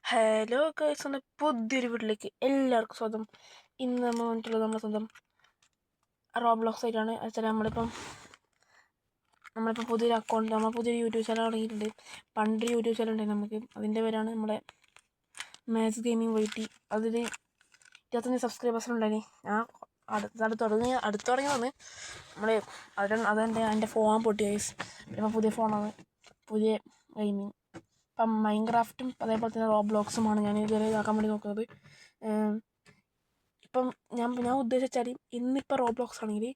Hello guys, എൻ്റെ പുതിയൊരു വീട്ടിലേക്ക് എല്ലാവർക്കും സ്വാഗതം. ഇന്ന് നമ്മൾ വന്നിട്ടുള്ളത് നമ്മുടെ സ്വന്തം റോബ്ലോക്സ് ആയിട്ടാണ്. വെച്ചാൽ നമ്മളിപ്പോൾ പുതിയൊരു അക്കൗണ്ട്, നമ്മൾ പുതിയൊരു യൂട്യൂബ് ചാനൽ തുടങ്ങിയിട്ടുണ്ട്. പണ്ടൊരു യൂട്യൂബ് ചാനൽ ഉണ്ടായി നമുക്ക്, അതിൻ്റെ പേരാണ് നമ്മുടെ മാത്സ് ഗെയിമിംഗ് വൈറ്റി. അതിൽ 25 സബ്സ്ക്രൈബേഴ്സ് ഉണ്ടായി. ഞാൻ അടുത്ത് തുടങ്ങി വന്ന് നമ്മൾ അതിൻ്റെ ഫോൺ പൊട്ടി ഗൈസ്. ഇപ്പം പുതിയ ഫോണാണ്, പുതിയ ഗെയിമിങ്. ഇപ്പം മൈൻക്രാഫ്റ്റും അതേപോലെ തന്നെ റോബ്ലോക്സുമാണ് ഞാൻ ഇതുവരെ ഇതാക്കാൻ വേണ്ടി നോക്കുന്നത്. ഇപ്പം ഞാൻ ഉദ്ദേശിച്ചാൽ ഇന്നിപ്പോൾ റോബ്ലോക്സ് ആണെങ്കിൽ,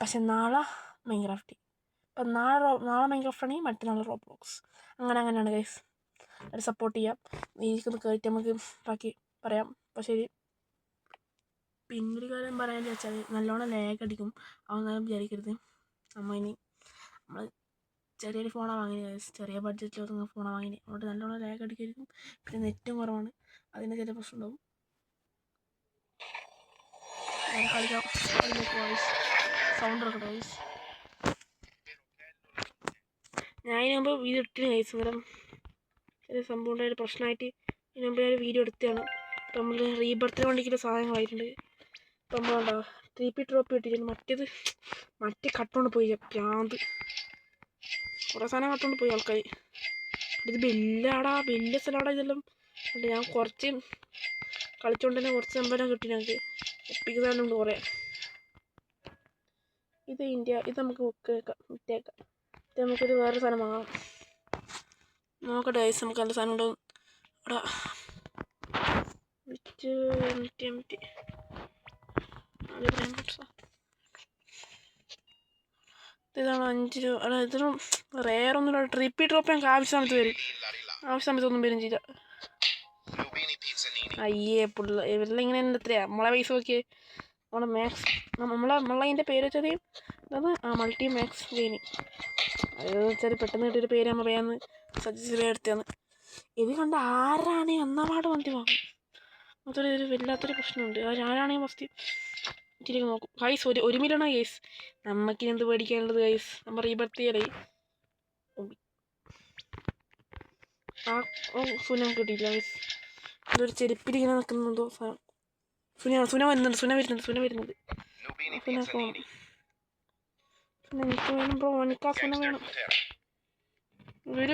പക്ഷെ നാളെ മൈൻക്രാഫ്റ്റ്. ഇപ്പം നാളെ മൈൻക്രാഫ്റ്റ് ആണെങ്കിൽ മറ്റന്നാൾ റോബ്ലോക്സ്. അങ്ങനെയാണ് ഗൈസ്. അത് സപ്പോർട്ട് ചെയ്യാം. എനിക്കൊന്ന് കയറ്റി നമുക്ക് ബാക്കി പറയാം. അപ്പോൾ ശരി. പിന്നൊരു കാര്യം പറയാമെന്ന് വെച്ചാൽ, നല്ലോണം ലാഗ് അടിക്കും. അതൊന്നും വിചാരിക്കരുത്. നമ്മൾ ചെറിയൊരു ഫോണാണ് വാങ്ങിയത്, ചെറിയ ബഡ്ജറ്റിൽ ഒതുങ്ങുന്ന ഫോണാണ് വാങ്ങിയത്. അതുകൊണ്ട് നല്ലോണം ലാഗ് അടിക്കായിരിക്കും. പിന്നെ നെറ്റും കുറവാണ്, അതിൻ്റെ ചില പ്രശ്നം ഉണ്ടാവും. കളിക്കാം. സൗണ്ട് ഇറക്കട്ടെ ഗൈസ്. ഞാൻ ഇതിന് മുമ്പ് വീഡിയോ ഇട്ടിന് ഗൈസ്. അന്നേരം ചെറിയ സംഭവം ഉണ്ടായൊരു പ്രശ്നമായിട്ട് ഇതിന് മുമ്പ് ഞാൻ വീഡിയോ എടുത്തതാണ്. ഇപ്പം നമ്മൾ റീബർത്തിന് വേണ്ടിയിട്ടുള്ള സാധനങ്ങളായിട്ടുണ്ട്. ഇപ്പം നമ്മളുണ്ടാവുക 3P ഡ്രോപ്പ് കിട്ടിയിട്ടുണ്ട്. മറ്റേ കട്ടുകൊണ്ട് പോയി പ്രാന്ത്. കുറേ സാധനം കട്ടുകൊണ്ട് പോയി ആൾക്കാർ. ഇത് വലിയ സ്ഥലമാടാ ഇതെല്ലാം. എന്നിട്ട് ഞാൻ കുറച്ച് കളിച്ചുകൊണ്ട് തന്നെ കുറച്ച് സമ്പാദം കിട്ടി ഞങ്ങൾക്ക്. എപ്പിക്ക് സാധനമുണ്ട് കുറേ. ഇത് ഇത് നമുക്ക് വിറ്റേക്കാം. ഇത് നമുക്കൊരു വേറെ സാധനം വാങ്ങാം. നോക്കട്ടെ ഗൈസ്, നമുക്ക് നല്ല സാധനം ഉണ്ടാവും അവിടെ. വിറ്റ് എംറ്റി ഇതാണ് 5 രൂപ. അല്ല, ഇതിനും റേറൊന്നുമില്ല. 3P ഡ്രോപ്പ് ഞങ്ങൾക്ക് ആവശ്യ സമയത്തൊന്നും വരും ചെയ്ത. അയ്യേ ഇവരെല്ലാം ഇങ്ങനെ എത്രയാ നമ്മളെ പൈസ നോക്കിയേ. നമ്മളതിൻ്റെ പേര് വെച്ചത് മൾട്ടി മാക്സ് ഗെയിമിങ്. അത് വെച്ചാൽ പെട്ടെന്ന് കിട്ടിയൊരു പേര് നമ്മൾ വേഗം സജസ്റ്റ് എടുത്തതാണ്. ഇത് കണ്ട ആരാണ് ഒന്നാപാട് വണ്ടി വാങ്ങും. അതൊരു വല്ലാത്തൊരു പ്രശ്നമുണ്ട്. ആരാണെങ്കിൽ ഫസ്റ്റ് ഇച്ചിരി നോക്കും ഗൈസ്. 1 മില്യണാ ഗൈസ്. നമുക്കിനി എന്ത് പേടിക്കാനുള്ളത് ഗൈസ്? നമ്മൾ റീബർത്ത് ചെയ്യലേ. സുന കിട്ടിയില്ല ഗൈസ്. ഇതൊരു ചെരുപ്പിലിങ്ങനെ നിൽക്കുന്നുണ്ടോ സാധനം. സുന വരുന്നുണ്ട്. എനിക്ക് വേണം ബ്രോ, എനിക്ക് ആ സുന വേണം.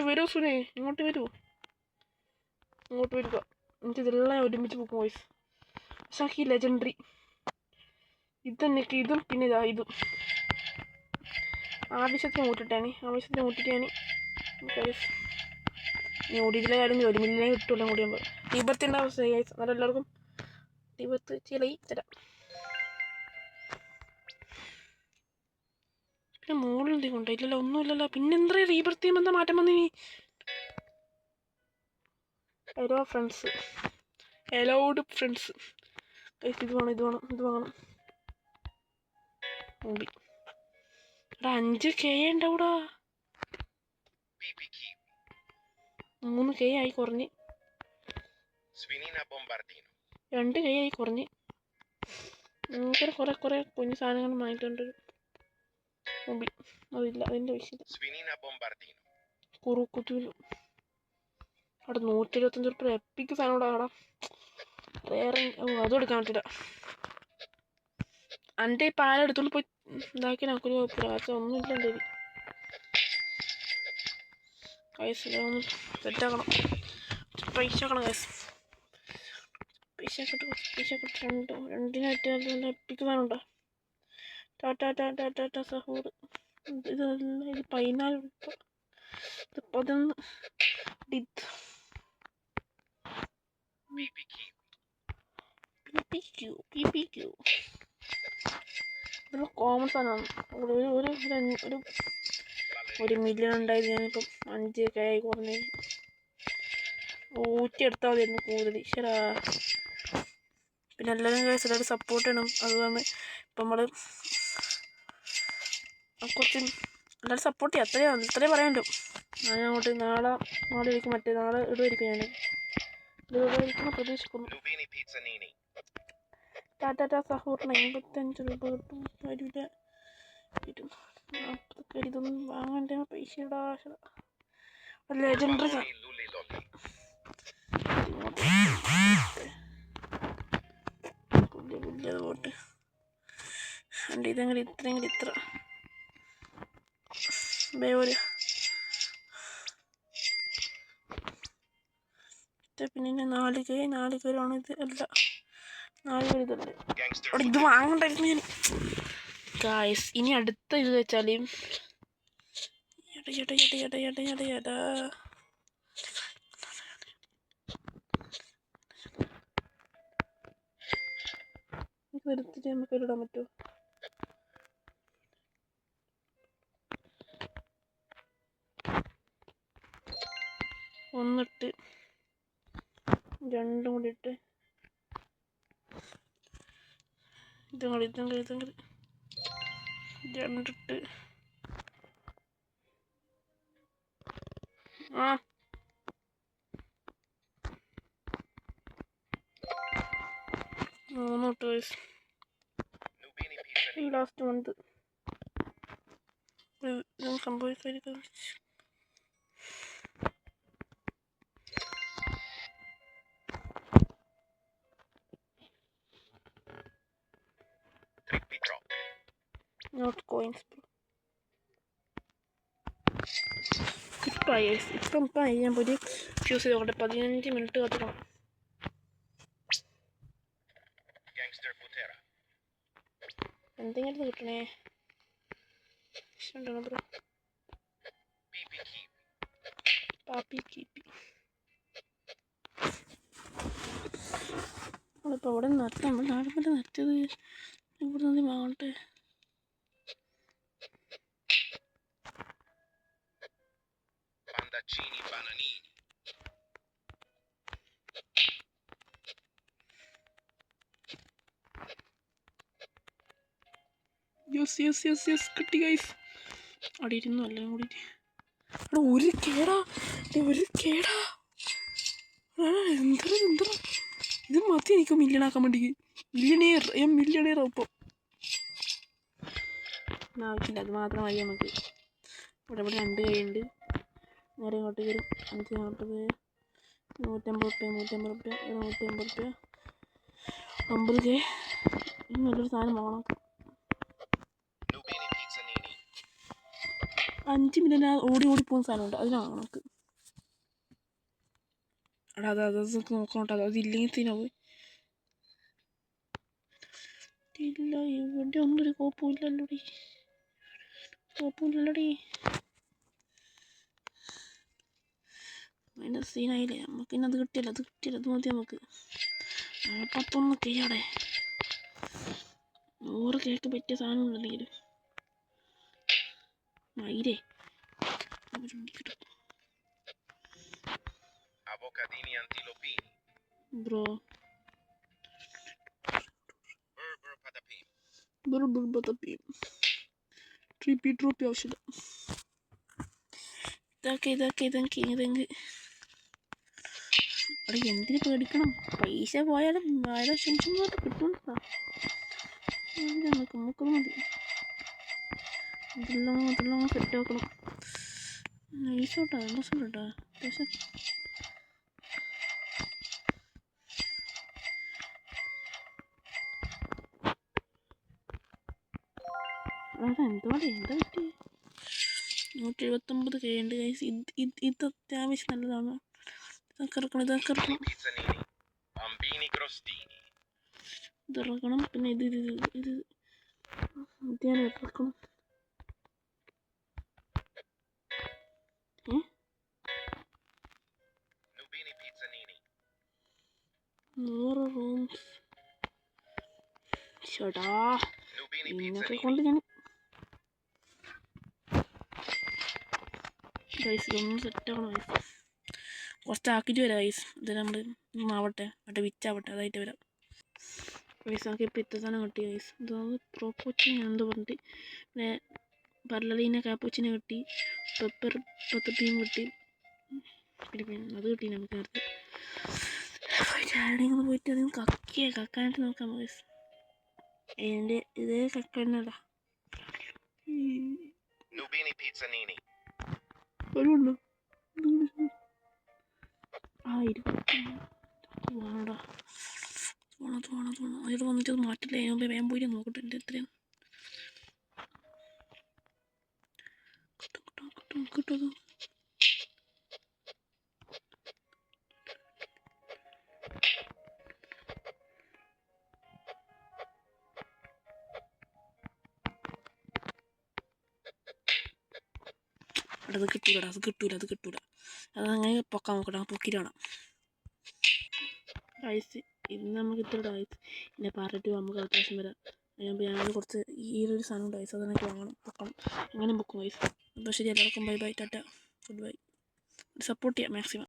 വരൂ സുനേ, ഇങ്ങോട്ട് വരൂ. വരിക. എനിക്കിതെല്ലാം ഒരുമിച്ച് പോകും ഗൈസ്. പക്ഷെ എനിക്ക് ഈ ലെജൻഡറി ഇതും പിന്നെ ഇതും ആവശ്യത്തിന് കൂട്ടിട്ട് ഞാൻ ഗൈസ്. ഇനി ഓടിയിട്ടുള്ള കാര്യം 1 മില്യണേ കിട്ടുമല്ലോ കൂടിയാകുമ്പോൾ. റീബർത്തിൻ്റെ അവസ്ഥ ഗൈസ്. അന്നേരം എല്ലാവർക്കും റീബർത്ത് ചിലയി തരാം. പിന്നെ മുകളിൽ എന്തെങ്കിലും ഉണ്ടോ? ഇല്ലല്ലോ, ഒന്നുമില്ലല്ലോ. പിന്നെ എന്താ റീബർത്ത് ചെയ്യുമ്പോൾ എന്താ മാറ്റം വന്നിനി? ഹലോ ഫ്രണ്ട്സ്, എലോഡ് ഫ്രണ്ട്സ് ഗൈസ്. ഇത് വേണം. ഓടി എടാ, 5K ഉണ്ടാവൂടാ. 3K ആയി കുറഞ്ഞ്. 2K ആയി കുറഞ്ഞ്. കുറെ കുഞ്ഞു സാധനങ്ങൾ വാങ്ങിയിട്ടുണ്ട്. അതില്ല, അതിൻ്റെ വിഷയം കുറുക്കുത്തൂല് അവിടെ 125 റുപ്യ എപ്പിക്ക് സാധനം കൂടെ അവിടെ. വേറെ അതും എടുക്കാൻ പറ്റില്ല. എൻ്റെ ഈ പാലെടുത്തോണ്ട് പോയി ഇതാക്കി നമുക്കൊരു പ്രാവശ്യം ഒന്നുമില്ല. എൻ്റെ കൈസ് ഒന്ന് സെറ്റാക്കണം. പൈസ ആക്കണം കൈസ്. പൈസ കിട്ടും. രണ്ടിനായിട്ട് നല്ല എപ്പിക്ക് സാധനം ഉണ്ടോ? ടാറ്റ സഹൂർ. ഇത് 14 രൂപ. ഇത് 11. PPQ ഇതൊരു കോമൺ സാധനമാണ്. ഒരു മില്യൺ ഉണ്ടായത് ഞാനിപ്പം 5K ആയി കുറഞ്ഞ. ഊറ്റിയെടുത്താൽ മതിയായിരുന്നു കൂടുതൽ. ശരാ. പിന്നെ എല്ലാവരും എല്ലാവരും സപ്പോർട്ട് ചെയ്യണം. അതുകൊണ്ട് ഇപ്പം നമ്മൾ കുറച്ച് എല്ലാവരും സപ്പോർട്ട് ചെയ്യാം. അത്രേ പറയാനുള്ളൂ. ഞാൻ അങ്ങോട്ട് നാളെ ഇരിക്കും. നാളെ ഇടുമായിരിക്കും. ഞാൻ ഇടുമായിരിക്കും പ്രതീക്ഷിക്കുന്നു. ടാറ്റ സഹോറിന് 85 രൂപ കിട്ടും. വരില്ല. 40 ഇതൊന്നും വാങ്ങേണ്ട പൈസ. ലെജൻഡറി ആയിട്ടുണ്ട്. ഇതെങ്ങനെ ഇത്രയെങ്കിലും ഇത്ര ഒരു പിന്നെ 4 കയറാണ് ഇത്. അല്ല 4 പേര് ഇതുണ്ട്. അവിടെ ഇത് വാങ്ങണ്ടായിരുന്നു ഞാൻ ഗായ്സ്. ഇനി അടുത്ത ഇത് വെച്ചാൽ എടുത്തിട്ട് നമുക്ക് ഇടാൻ പറ്റുമോ? ഒന്നിട്ട് 2 കൂടി ഇട്ട് ഇതും കൂടി 2 ഇട്ട് ആ 3 ഇട്ട് ഗൈസ്. ലാസ്റ്റ് മന്ത് സംഭവിക്കാതിരിക്കും. നോട്ട് കോയിൻസ് ഇപ്പം ഞാൻ പോയി ഫ്യൂസ് ചെയ്തോട്ടെ. 15 മിനിറ്റ് കാത്തിക്കണം. എന്തെങ്കിലും കിട്ടണേ. ബ്രോ പാപ്പി കീപ്പി നമ്മളിപ്പോൾ അവിടെ നിർത്താം. നമ്മൾ നാടുമ്പോൾ നിർത്തിയത് ഇവിടെ നിന്ന് വാങ്ങട്ടെ. യെസ് കിട്ടി ഗൈസ്. അവിടെ ഇരുന്നു എല്ലാം കൂടിയിട്ട്. അവിടെ ഒരു കേടാ എന്താ ഇത് മതി എനിക്ക് മില്യണാക്കാൻ വേണ്ടി. മില്യണിയർ ഇപ്പോൾ ആവശ്യമില്ല. അത് മാത്രം മതി നമുക്ക്. ഇവിടെ 2 കൈയുണ്ട്. നേരെ ഇങ്ങോട്ട് കയറും. 5 അങ്ങോട്ട് കയറും. 150 റുപ്യ 50 കെ. നല്ലൊരു സാധനം വാങ്ങണം. 5 മില്യൺ ഓടി പോകുന്ന സാധനമുണ്ട്. അതിനാണ് നമുക്ക്. അത് നോക്കണോട്ടോ. അത് ഇല്ലെങ്കിൽ തിന്നാവും. ഇല്ല ഇവിടെ ഒന്നൊരു കുഴപ്പമില്ലല്ലോടി. അതിൻ്റെ സീനായില്ലേ. നമുക്ക് ഇന്നത് കിട്ടിയല്ലോ. അത് മതി നമുക്ക്. 41 കേടെ 100 കേക്ക് പറ്റിയ സാധനം ഉണ്ടെങ്കിൽ മയിലേ ബ്രോ ട്രോപ്പി ആവശ്യമില്ല. ഇതെങ്കിൽ അവിടെ എന്തിനു പേടിക്കണം. പൈസ പോയാലും ആരോ ക്ഷണിച്ചോട്ട് കിട്ടുന്നുണ്ടോ. നമുക്ക് മതി. അതെല്ലാം സെറ്റാക്കണം. നൈസോട്ടാ. കേട്ടോ അത്യാവശ്യം. എന്താ പറ്റി. 179 കേണ്ട് ഗൈസ്. ഇത് അത്യാവശ്യം നല്ലതാണ്. ഇതൊക്കെ ഇറക്കണം. പിന്നെ ഇത് ഞാൻ ഇറക്കണം. റൂംസ് ചേട്ടാ ഇന്നൊക്കെ കൊണ്ട് ഞാൻ ഗൈസ് ഇതൊന്നും സെറ്റാക്കണം ഗൈസ്. കുറച്ചാക്കിയിട്ട് വരാം ഗൈസ്. ഇത് നമ്മൾ ആവട്ടെ വിറ്റാവട്ടെ. അതായിട്ട് വരാം ഗൈസ്. നമുക്ക് ഇപ്പോൾ ഇത്ര തന്നെ കിട്ടി ഗൈസ്. ഇതൊന്ന് പ്രോപ്പോച്ചിനെ എന്തോ പറഞ്ഞിട്ട് പിന്നെ പർലലീന കാപ്പോച്ചിനെ കിട്ടി. പെപ്പർ പത്തപ്പിയും കിട്ടി. പിന്നെ അത് കിട്ടി നമുക്ക് നേരത്തെ. ആരുടെയെങ്കിലും പോയിട്ട് അധികം കക്കാനായിട്ട് നോക്കാം ഗൈസ്. എൻ്റെ ഇതേ കക്കന്നടാ വരുണ്ടോ. വേണടാ വേണം അതിൽ വന്നിട്ട് അത് മാറ്റില്ല. ഞാൻ വേഗം പോയിട്ട് നോക്കട്ടെ എൻ്റെ എത്രയാണ്. കിട്ടും അത് കിട്ടൂല അതങ്ങനെ പൊക്കാൻ നോക്കട്ടെ പൊക്കിയിട്ട് വേണം ഐസ് ഇന്ന് നമുക്ക് ഇത്ര ഐസ് പിന്നെ പറഞ്ഞിട്ട് നമുക്ക് അത്യാവശ്യം വരാം ഞങ്ങൾ കുറച്ച് ഈ ഒരു സാധനം ഉണ്ട് ഐസ് അതെനിക്ക് പൊക്കണം എങ്ങനെ പൊക്കും ഐസ് അപ്പോൾ ശരി എല്ലാവർക്കും bye tata good bye support ചെയ്യാം മാക്സിമം